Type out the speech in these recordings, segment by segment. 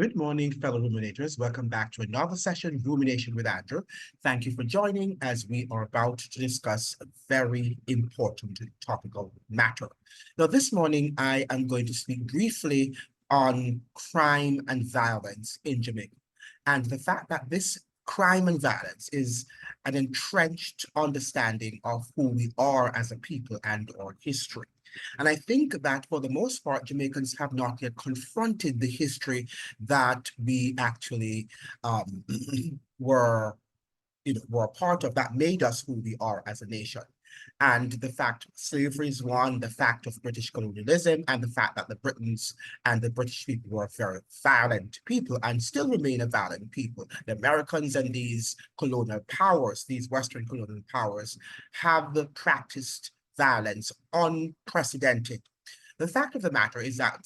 Good morning, fellow ruminators. Welcome back to another session, Rumination with Andrew. Thank you for joining as we are about to discuss a very important topical matter. Now, this morning, I am going to speak briefly on crime and violence in Jamaica and the fact that this crime and violence is an entrenched understanding of who we are as a people and our history. And I think that for the most part, Jamaicans have not yet confronted the history that we actually um, were, were a part of that made us who we are as a nation. And the fact slavery is one, the fact of British colonialism, and the fact that the Britons and the British people were very violent people and still remain a violent people. The Americans and these colonial powers, these Western colonial powers, have practiced violence unprecedented. The fact of the matter is that,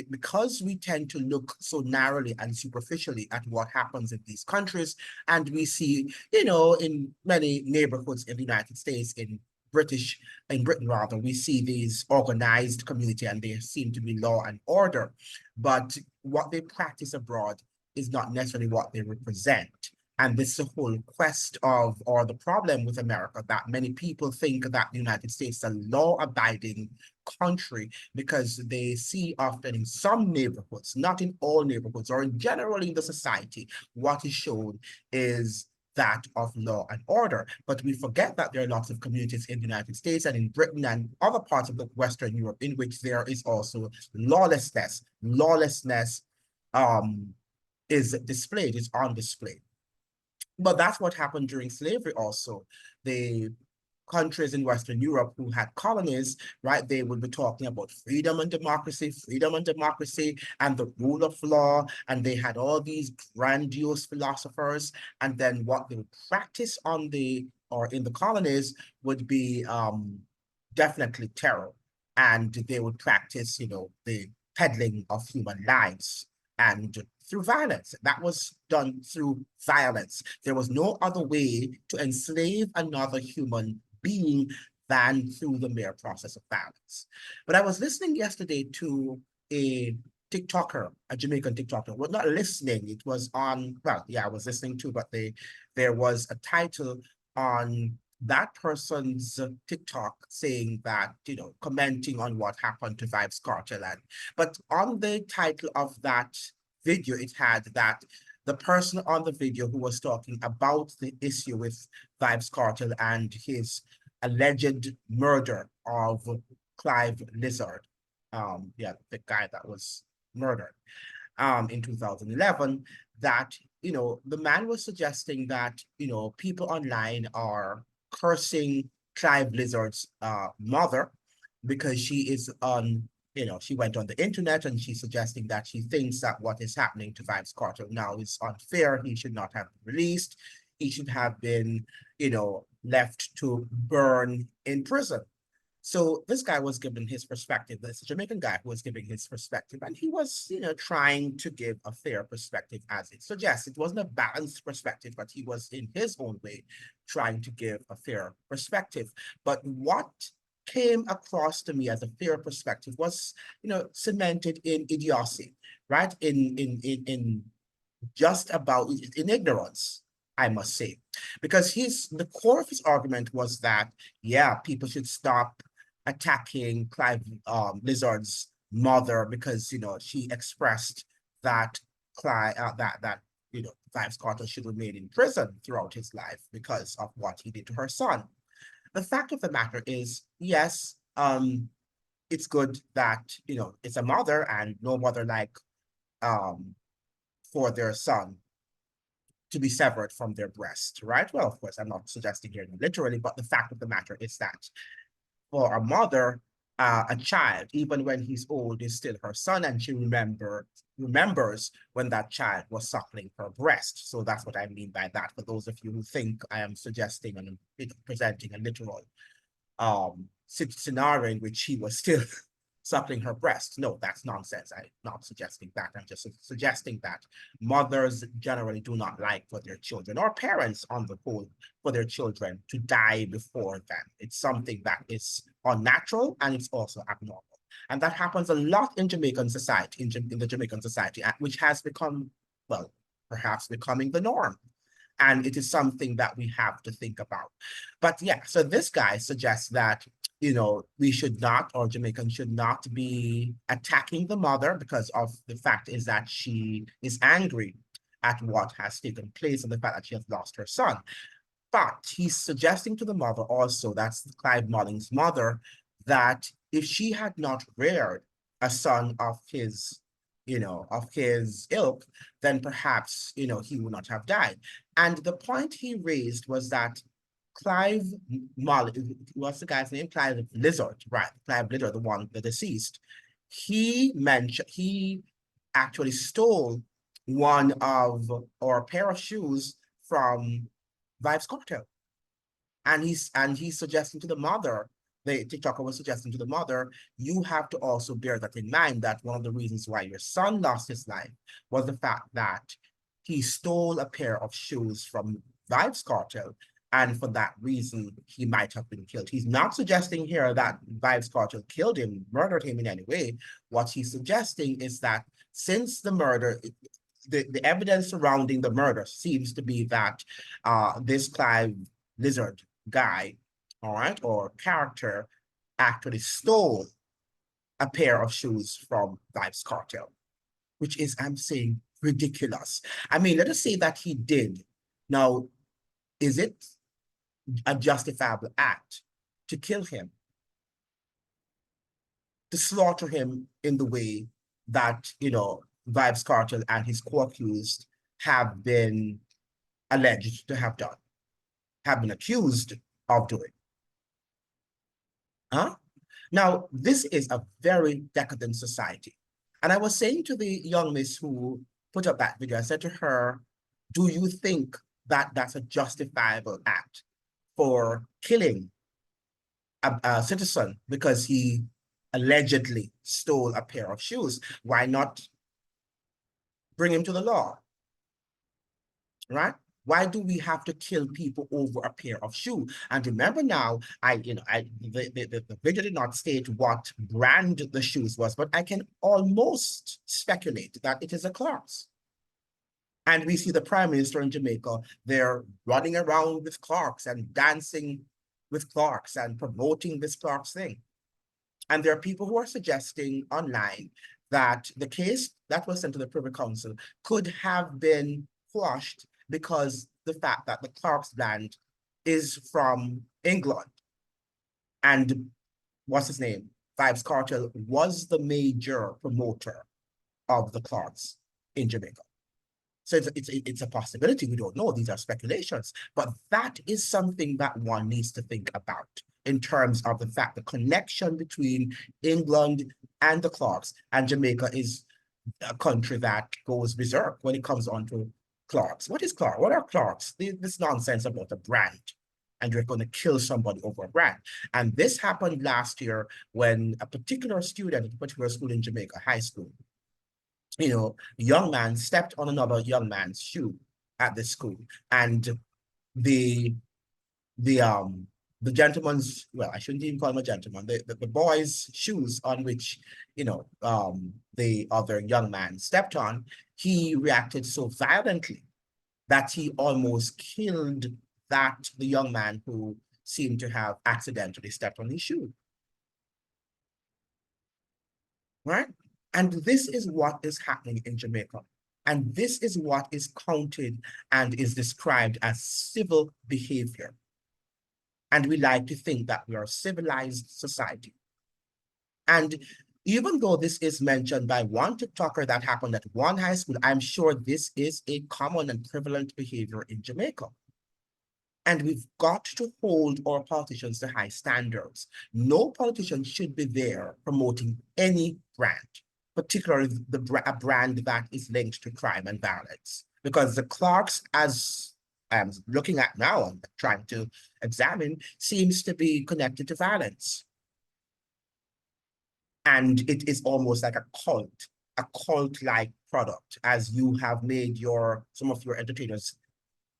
because we tend to look so narrowly and superficially at what happens in these countries, and we see, in many neighborhoods in the United States, in Britain rather, we see these organized community and they seem to be law and order. But what they practice abroad is not necessarily what they represent. And this is the whole quest of, or the problem with America, that many people think that the United States is a law-abiding country because they see often in some neighborhoods, not in all neighborhoods, or in general in the society, what is shown is that of law and order. But we forget that there are lots of communities in the United States and in Britain and other parts of the Western Europe in which there is also lawlessness. Lawlessness is displayed, is on display. But that's what happened during slavery also. The countries in Western Europe who had colonies, right, they would be talking about freedom and democracy, and the rule of law, and they had all these grandiose philosophers, and then what they would practice on the, or in the colonies would be definitely terror, and they would practice, the peddling of human lives, and through violence. That was done through violence. There was no other way to enslave another human being than through the mere process of violence. But I was listening yesterday to a TikToker, a Jamaican TikToker. Well, not listening, it was on, well, yeah, I was listening too, but there was a title on that person's TikTok saying that, commenting on what happened to Vybz Kartel. But on the title of that video, it had that the person on the video who was talking about the issue with Vybz Kartel and his alleged murder of Clive Lizard, yeah, the guy that was murdered in 2011, that, the man was suggesting that, people online are cursing Clive Lizard's mother because she is on, she went on the internet and she's suggesting that she thinks that what is happening to Vybz Kartel now is unfair. He should not have been released. He should have been, left to burn in prison. So this guy was giving his perspective. This Jamaican guy who was giving his perspective, and he was, trying to give a fair perspective as it suggests. It wasn't a balanced perspective, but he was in his own way trying to give a fair perspective. But what came across to me as a fair perspective was, cemented in idiocy, right? In just about in ignorance, I must say, because the core of his argument was that, yeah, people should stop attacking Clive Lizard's mother because, she expressed that Clive that Vybz Kartel should remain in prison throughout his life because of what he did to her son. The fact of the matter is, yes, it's good that, it's a mother and no mother like um for their son to be severed from their breast, right? Well, of course, I'm not suggesting here literally, but the fact of the matter is that for a mother, a child, even when he's old, is still her son, and she remembers when that child was suckling her breast. So that's what I mean by that. For those of you who think I am suggesting and presenting a literal scenario in which she was still suckling her breast. No, that's nonsense. I'm not suggesting that. I'm just suggesting that mothers generally do not like for their children, or parents on the whole, for their children to die before them. It's something that is unnatural and it's also abnormal. And that happens a lot in Jamaican society, in the Jamaican society, which has become, well, perhaps becoming the norm. And it is something that we have to think about. But yeah, so this guy suggests that, we should not, or Jamaicans should not be attacking the mother because of the fact is that she is angry at what has taken place and the fact that she has lost her son. But he's suggesting to the mother also, that's Clive Mulling's mother, that if she had not reared a son of his ilk, then perhaps, he would not have died. And the point he raised was that Clive Mulling, what's the guy's name? Clive Lizard, right? Clive Lizard, the deceased. He actually stole one of, or a pair of shoes from Vybz Kartel. And he's suggesting to the mother, the TikToker was suggesting to the mother, you have to also bear that in mind, that one of the reasons why your son lost his life was the fact that he stole a pair of shoes from Vybz Kartel, and for that reason, he might have been killed. He's not suggesting here that Vybz Kartel killed him, murdered him in any way. What he's suggesting is that since the murder, the evidence surrounding the murder seems to be that this Clive Lizard guy, all right, or character, actually stole a pair of shoes from Vybz Kartel, which is, I'm saying, ridiculous. I mean, let us say that he did. Now, is it a justifiable act to kill him, to slaughter him in the way that, Vybz Kartel and his co-accused have been alleged to have done, have been accused of doing? Huh? Now, this is a very decadent society. And I was saying to the young miss who put up that video, I said to her, do you think that that's a justifiable act for killing a citizen because he allegedly stole a pair of shoes? Why not bring him to the law, right? Why do we have to kill people over a pair of shoes? And remember now, the video did not state what brand the shoes was, but I can almost speculate that it is a Clarks. And we see the Prime Minister in Jamaica, they're running around with Clarks and dancing with Clarks and promoting this Clarks thing. And there are people who are suggesting online that the case that was sent to the Privy Council could have been quashed because the fact that the Clarks brand is from England. And what's his name? Vybz Kartel was the major promoter of the Clarks in Jamaica. So it's a possibility. We don't know. These are speculations. But that is something that one needs to think about in terms of the fact the connection between England and the Clarks, and Jamaica is a country that goes berserk when it comes on to Clarks. What is Clark? What are Clarks? This nonsense about a brand, and you're going to kill somebody over a brand. And this happened last year when a particular student at a particular school in Jamaica, high school, a young man stepped on another young man's shoe at the school, and the gentleman's, well, I shouldn't even call him a gentleman, the boy's shoes on which the other young man stepped on, he reacted so violently that he almost killed the young man who seemed to have accidentally stepped on his shoe. Right? And this is what is happening in Jamaica. And this is what is counted and is described as civil behavior. And we like to think that we are a civilized society. And even though this is mentioned by one TikToker that happened at one high school, I'm sure this is a common and prevalent behavior in Jamaica. And we've got to hold our politicians to high standards. No politician should be there promoting any brand, particularly a brand that is linked to crime and violence. Because the Clarks, as I'm looking at now and trying to examine, seems to be connected to violence. And it is almost like a cult-like product, as you have made some of your entertainers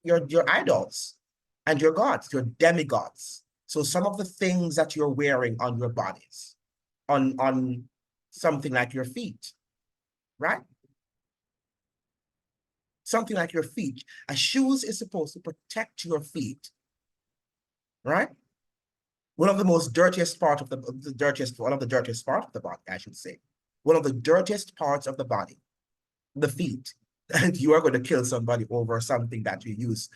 your idols and your gods, your demigods. So some of the things that you're wearing on your bodies on something like your feet, right? Something like your feet. A shoes is supposed to protect your feet, right? One of the most dirtiest part of the dirtiest, one of the dirtiest part of the body, I should say. One of the dirtiest parts of the body, the feet. And you are going to kill somebody over something that you use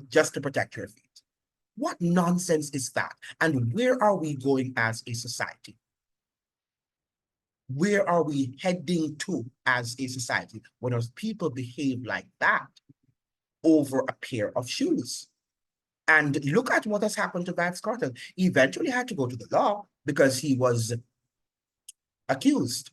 just to protect your feet. What nonsense is that? And where are we going as a society? Where are we heading to as a society when our people behave like that over a pair of shoes? And look at what has happened to Vybz Kartel. He eventually had to go to the law because he was accused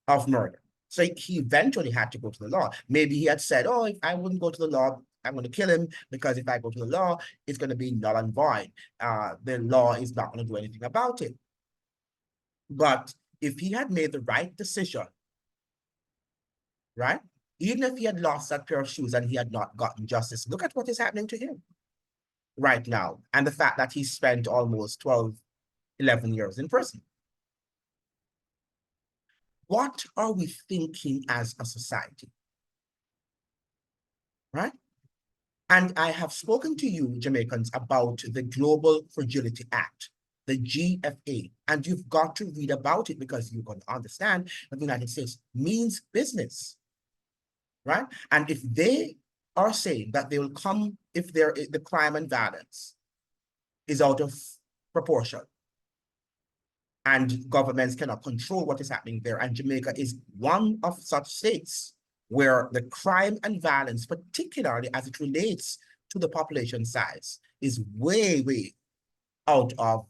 of murder. So he eventually had to go to the law. Maybe he had said, oh, if I wouldn't go to the law, I'm going to kill him because if I go to the law, it's going to be null and void. The law is not going to do anything about it. But if he had made the right decision, right? Even if he had lost that pair of shoes and he had not gotten justice, look at what is happening to him right now. And the fact that he spent almost 12, 11 years in prison. What are we thinking as a society? Right? And I have spoken to you, Jamaicans, about the Global Fragility Act, the GFA, and you've got to read about it because you're going to understand that the United States means business, right? And if they are saying that they will come if the crime and violence is out of proportion and governments cannot control what is happening there, and Jamaica is one of such states where the crime and violence, particularly as it relates to the population size, is way, way out of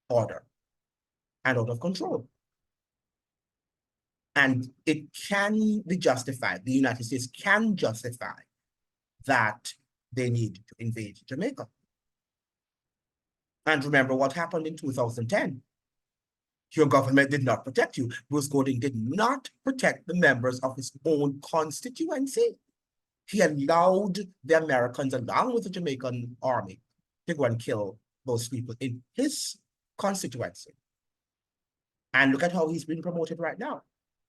order and out of control. And it can be justified, the United States can justify that they need to invade Jamaica. And remember what happened in 2010. Your government did not protect you. Bruce Golding did not protect the members of his own constituency. He allowed the Americans, along with the Jamaican army, to go and kill those people in his constituency. And look at how he's been promoted right now.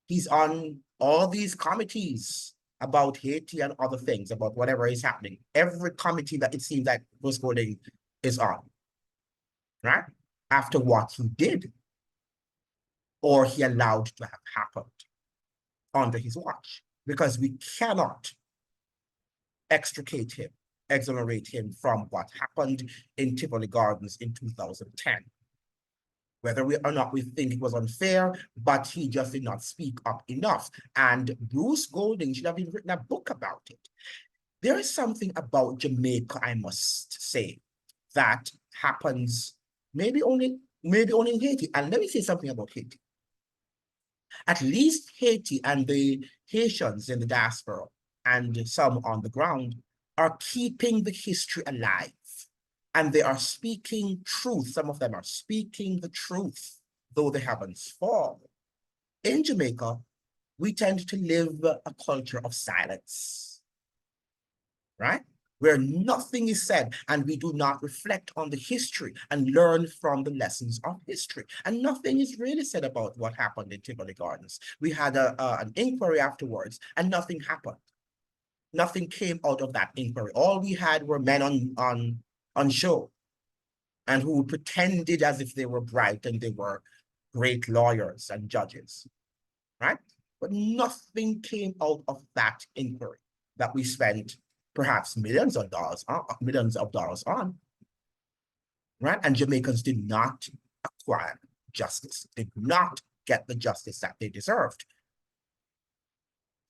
He's on all these committees about Haiti and other things, about whatever is happening. Every committee that it seems like Bruce Golding is on, right? After what he did, or he allowed to have happened under his watch, because we cannot extricate him, exonerate him from what happened in Tivoli Gardens in 2010. Whether we or not we think it was unfair, but he just did not speak up enough. And Bruce Golding should have even written a book about it. There is something about Jamaica, I must say, that happens maybe only in Haiti. And let me say something about Haiti. At least Haiti and the Haitians in the diaspora and some on the ground are keeping the history alive. And they are speaking truth. Some of them are speaking the truth, though they haven't fallen. In Jamaica, we tend to live a culture of silence, right? Where nothing is said and we do not reflect on the history and learn from the lessons of history. And nothing is really said about what happened in Tivoli Gardens. We had an inquiry afterwards and nothing happened. Nothing came out of that inquiry. All we had were men on show and who pretended as if they were bright and they were great lawyers and judges, right? But nothing came out of that inquiry that we spent perhaps millions of dollars on, right? And Jamaicans did not acquire justice, did not get the justice that they deserved,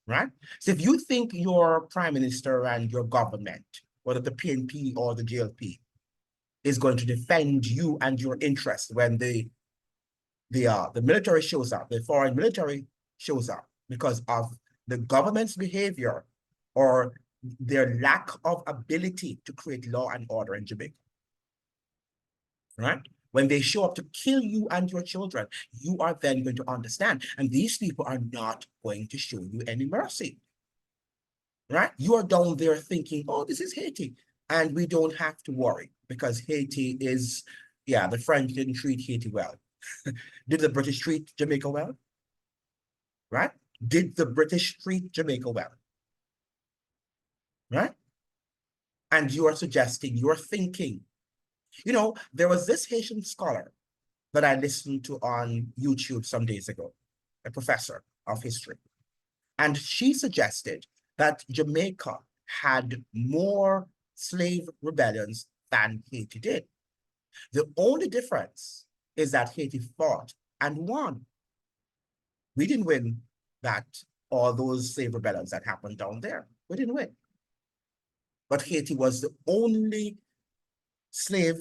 right? So if you think your prime minister and your government, whether the PNP or the GLP, is going to defend you and your interests when the military shows up, the foreign military shows up because of the government's behavior or their lack of ability to create law and order in Jamaica, right? When they show up to kill you and your children, you are then going to understand. And these people are not going to show you any mercy, right? You are down there thinking, oh, this is Haiti. And we don't have to worry because Haiti is, yeah, the French didn't treat Haiti well. Did the British treat Jamaica well? Right? Did the British treat Jamaica well? Right? And you are suggesting, you're thinking. You know, there was this Haitian scholar that I listened to on YouTube some days ago, a professor of history. And she suggested that Jamaica had more slave rebellions than Haiti did. The only difference is that Haiti fought and won. We didn't win that, all those slave rebellions that happened down there. We didn't win. But Haiti was the only slave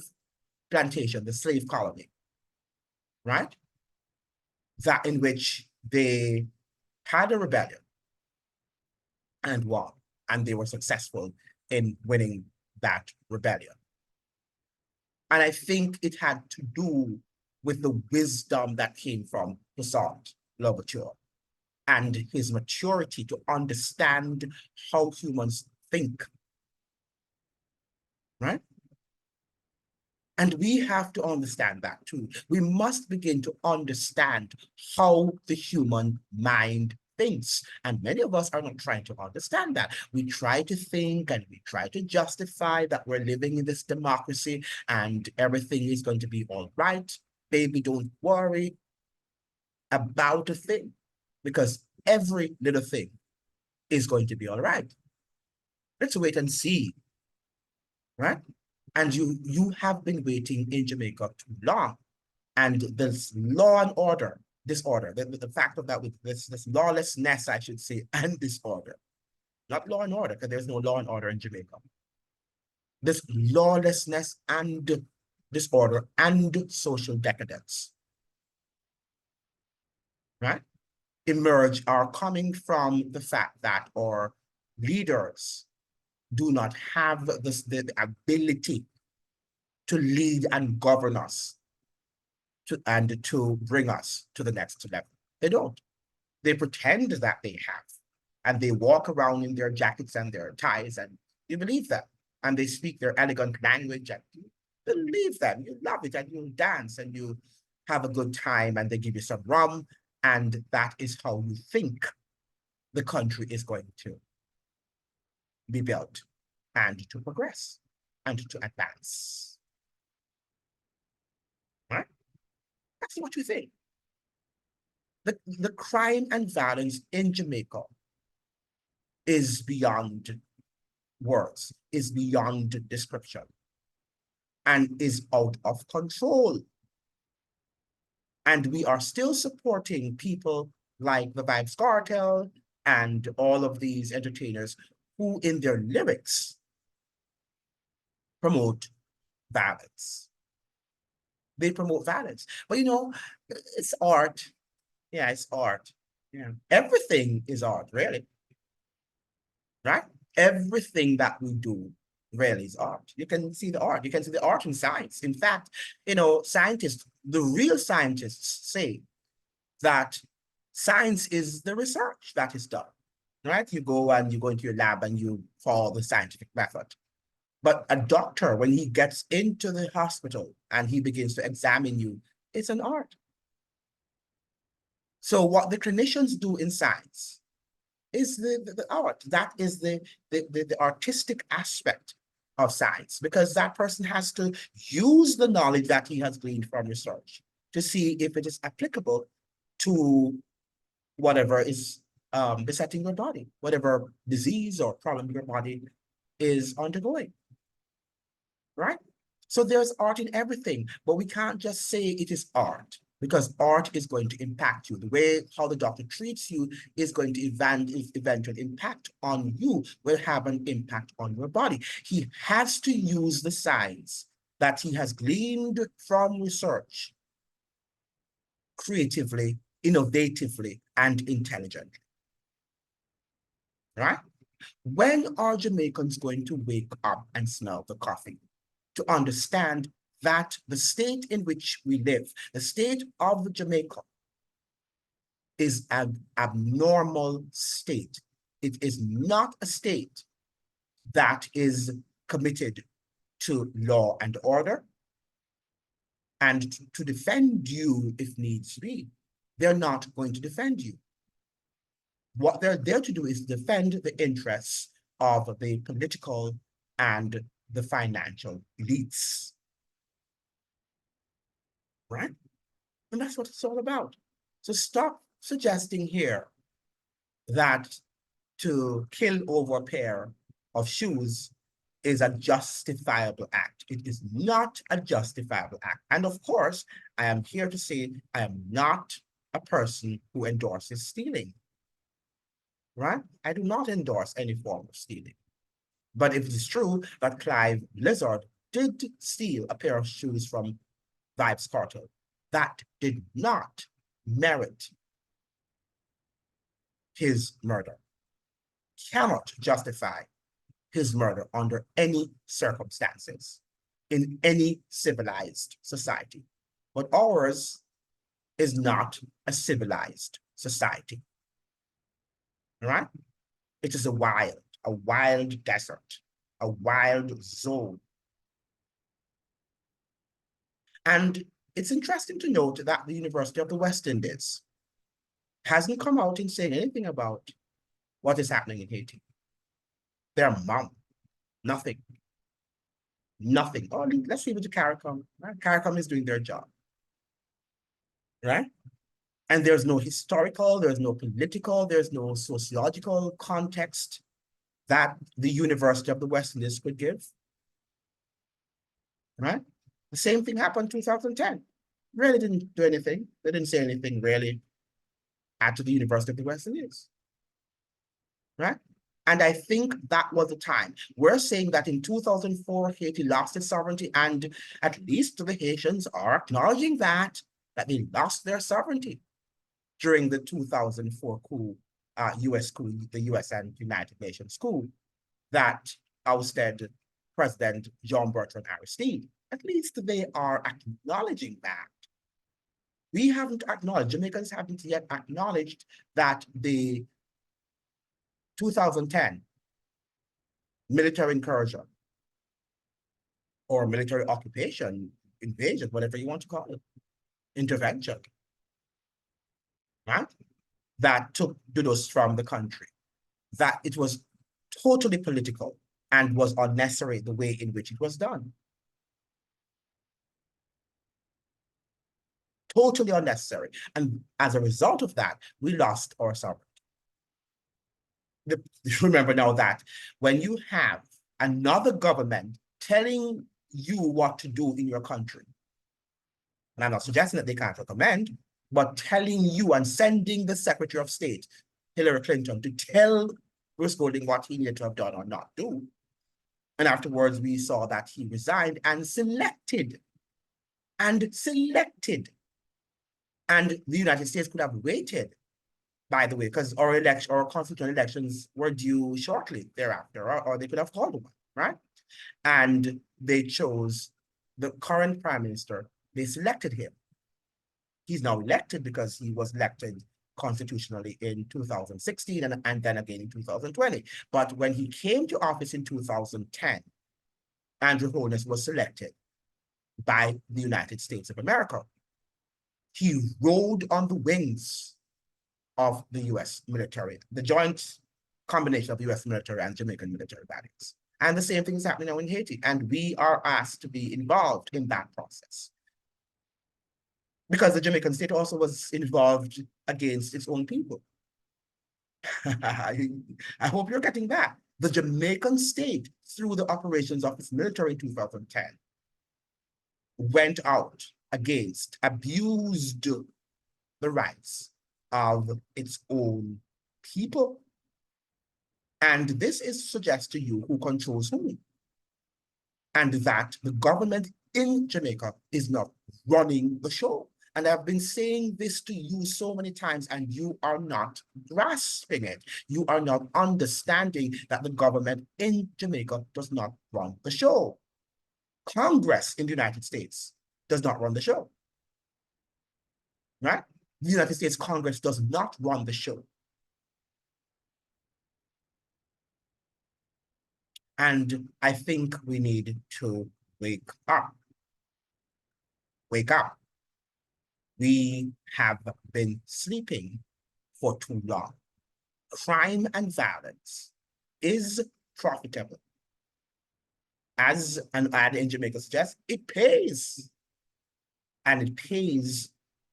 plantation, the slave colony, right? That in which they had a rebellion and won, and they were successful in winning that rebellion. And I think it had to do with the wisdom that came from Toussaint Louverture and his maturity to understand how humans think, right? And we have to understand that too. We must begin to understand how the human mind thinks. And many of us are not trying to understand that. We try to think and we try to justify that we're living in this democracy and everything is going to be all right. Baby, don't worry about a thing, because every little thing is going to be all right. Let's wait and see, right? And you have been waiting in Jamaica too long. And this law and order, disorder, the fact of that with this lawlessness, I should say, and disorder, not law and order, because there's no law and order in Jamaica. This lawlessness and disorder and social decadence, right, emerge are coming from the fact that our leaders do not have the ability to lead and govern us and to bring us to the next level. They don't. They pretend that they have. And they walk around in their jackets and their ties, and you believe them. And they speak their elegant language, and you believe them. You love it, and you dance, and you have a good time, and they give you some rum, and that is how you think the country is going to be built and to progress and to advance. Right? That's what you think. The crime and violence in Jamaica is beyond words, is beyond description, and is out of control. And we are still supporting people like the Vybz Kartel and all of these entertainers who in their lyrics promote violence. They promote violence. But you know, it's art. Yeah, it's art. Yeah. Everything is art, really. Right? Everything that we do really is art. You can see the art. You can see the art in science. In fact, you know, scientists, the real scientists say that science is the research that is done, right? You go into your lab and you follow the scientific method. But a doctor, when he gets into the hospital and he begins to examine you, it's an art. So what the clinicians do in science is the art. That is the artistic aspect of science, because that person has to use the knowledge that he has gleaned from research to see if it is applicable to whatever is besetting your body, whatever disease or problem your body is undergoing, right? So there's art in everything, but we can't just say it is art, because art is going to impact you. The way how the doctor treats you is going to eventually impact on you, will have an impact on your body. He has to use the science that he has gleaned from research creatively, innovatively, and intelligently, right? When are Jamaicans going to wake up and smell the coffee to understand that the state in which we live, the state of Jamaica, is an abnormal state? It is not a state that is committed to law and order. and to defend you if needs be. They're not going to defend you. What they're there to do is defend the interests of the political and the financial elites, right? And that's what it's all about. So stop suggesting here that to kill over a pair of shoes is a justifiable act. It is not a justifiable act. And of course, I am here to say I am not a person who endorses stealing, right? I do not endorse any form of stealing. But if it is true that Clive Lizard did steal a pair of shoes from Vybz Kartel, that did not merit his murder, cannot justify his murder under any circumstances in any civilized society. But ours is not a civilized society, right? It is a wild desert, a wild zone. And it's interesting to note that the University of the West Indies hasn't come out and saying anything about what is happening in Haiti. They're mum, nothing, nothing. Oh, let's leave it to CARICOM. Right? CARICOM is doing their job, right? And there's no historical, there's no political, there's no sociological context that the University of the West Indies could give, right? The same thing happened in 2010. Really didn't do anything. They didn't say anything really at the University of the West Indies, right? And I think that was the time. We're saying that in 2004, Haiti lost its sovereignty, and at least the Haitians are acknowledging that they lost their sovereignty during the 2004 coup, US coup, the US and United Nations coup that ousted President Jean-Bertrand Aristide. At least they are acknowledging that. We haven't acknowledged, Jamaicans haven't yet acknowledged that the 2010 military incursion or military occupation, invasion, whatever you want to call it, intervention, right? That took Dudos from the country, that it was totally political and was unnecessary the way in which it was done. Totally unnecessary. And as a result of that, we lost our sovereignty. Remember now that when you have another government telling you what to do in your country, and I'm not suggesting that they can't recommend, but telling you and sending the Secretary of State, Hillary Clinton, to tell Bruce Golding what he needed to have done or not do. And afterwards, we saw that he resigned and selected. And the United States could have waited, by the way, because our constitutional elections were due shortly thereafter, or they could have called one, right? And they chose the current prime minister. They selected him. He's now elected because he was elected constitutionally in 2016 and then again in 2020. But when he came to office in 2010, Andrew Holness was selected by the United States of America. He rode on the wings of the US military, the joint combination of US military and Jamaican military, that is. And the same thing is happening now in Haiti. And we are asked to be involved in that process. Because the Jamaican state also was involved against its own people. I hope you're getting that. The Jamaican state, through the operations of its military in 2010, went out against, abused the rights of its own people. And this is suggest to you who controls whom. And that the government in Jamaica is not running the show. And I've been saying this to you so many times, and you are not grasping it. You are not understanding that the government in Jamaica does not run the show. Congress in the United States does not run the show, right? The United States Congress does not run the show. And I think we need to wake up. Wake up. We have been sleeping for too long. Crime and violence is profitable. As an ad in Jamaica suggests, it pays. And it pays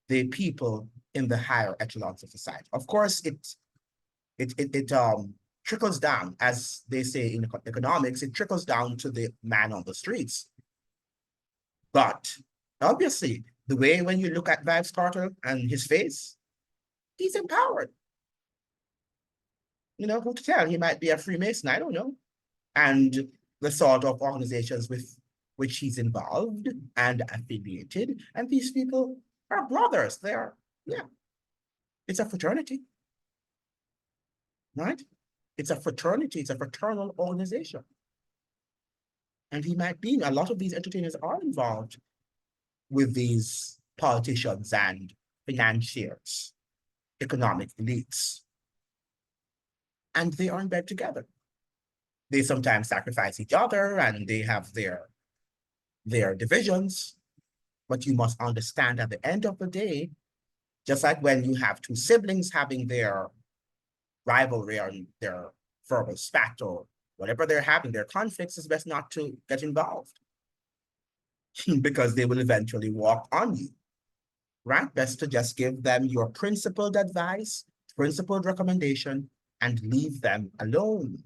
the people in the higher echelons of society. Of course, it trickles down, as they say in economics, it trickles down to the man on the streets. But obviously, the way when you look at Vybz Kartel and his face, he's empowered. You know, who to tell? He might be a Freemason, I don't know. And the sort of organizations with which he's involved and affiliated. And these people are brothers. Yeah, it's a fraternity, right? It's a fraternity, it's a fraternal organization. And he might be, a lot of these entertainers are involved with these politicians and financiers, economic elites. And they are in bed together. They sometimes sacrifice each other and they have their divisions. But you must understand at the end of the day, just like when you have two siblings having their rivalry or their verbal spat or whatever they're having, their conflicts, is best not to get involved because they will eventually walk on you, right? Best to just give them your principled advice, principled recommendation, and leave them alone,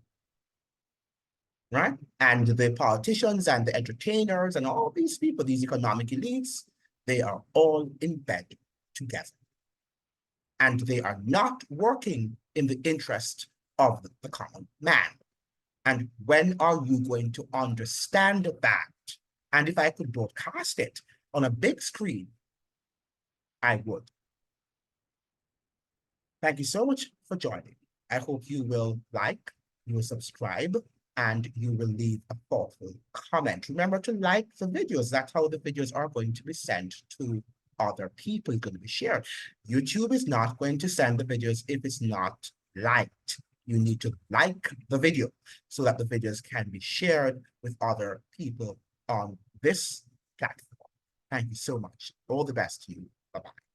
right? And the politicians and the entertainers and all these people, these economic elites, they are all in bed together. And they are not working in the interest of the common man. And when are you going to understand that? And if I could broadcast it on a big screen, I would. Thank you so much for joining. I hope you will like, you will subscribe, and you will leave a thoughtful comment. Remember to like the videos. That's how the videos are going to be sent to other people. It's going to be shared. YouTube is not going to send the videos if it's not liked. You need to like the video so that the videos can be shared with other people on this platform. Thank you so much. All the best to you. Bye-bye.